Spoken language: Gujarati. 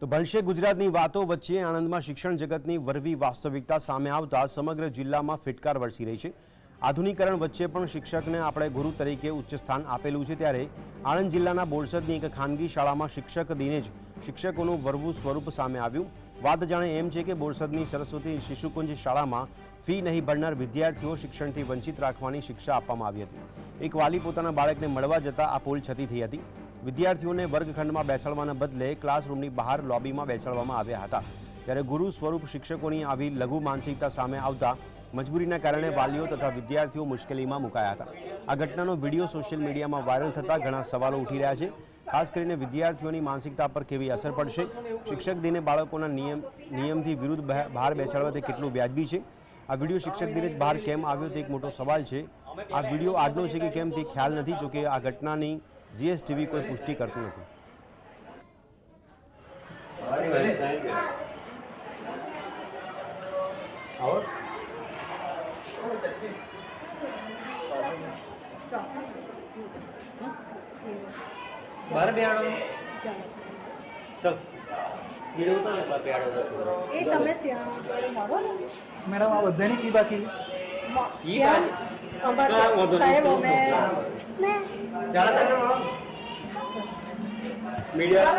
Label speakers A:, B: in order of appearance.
A: તો ભણશે ગુજરાતની વાતો વચ્ચે આણંદમાં શિક્ષણ જગતની વરવી વાસ્તવિકતા સામે આવતા સમગ્ર જિલ્લામાં ફિટકાર વરસી રહી છે। આધુનિકરણ વચ્ચે પણ શિક્ષકને આપણે ગુરુ તરીકે ઉચ્ચ સ્થાન આપેલું છે, ત્યારે આણંદ જિલ્લાના બોરસદની એક ખાનગી શાળામાં શિક્ષક દિને જ શિક્ષકોનું વરવું સ્વરૂપ સામે આવ્યું। વાત જાણે એમ છે કે બોરસદની સરસ્વતી શિશુકુંજ શાળામાં ફી નહીં ભરનાર વિદ્યાર્થીઓ શિક્ષણથી વંચિત રાખવાની શિક્ષા આપવામાં આવી હતી। એક વાલી પોતાના બાળકને મળવા જતાં આ પોલ છતી થઈ હતી। વિદ્યાર્થીઓને વર્ગખંડમાં બેસાડવાના બદલે ક્લાસરૂમની બહાર લોબીમાં બેસાડવામાં આવ્યા હતા। ત્યારે ગુરુ સ્વરૂપ શિક્ષકોની આવી લઘુ માનસિકતા સામે આવતા મજબૂરીના કારણે વાલીઓ તથા વિદ્યાર્થીઓ મુશ્કેલીમાં મુકાયા હતા। આ ઘટનાનો વિડીયો સોશિયલ મીડિયામાં વાયરલ થતાં ઘણા સવાલો ઉઠી રહ્યા છે। ખાસ કરીને વિદ્યાર્થીઓની માનસિકતા પર કેવી અસર પડશે, શિક્ષક દિને બાળકોના નિયમથી વિરુદ્ધ બહાર બેસાડવા તે કેટલું વ્યાજબી છે, આ વિડીયો શિક્ષક દિને બહાર કેમ આવ્યો તે એક મોટો સવાલ છે। આ વિડીયો આજનો છે કે કેમ તે ખ્યાલ નથી, જોકે આ ઘટનાની જીએસટીવી કોઈ પુષ્ટિ કરતું નથી।
B: बाहर भी आना चल वीडियो तो ना पे आड़ो
C: ए તમે ત્યાં મળો ને
D: મેડમ આ બધાની કી બાકી
B: ઈ બાકી
C: સાહેબ અમે
B: ચાલો મીડિયા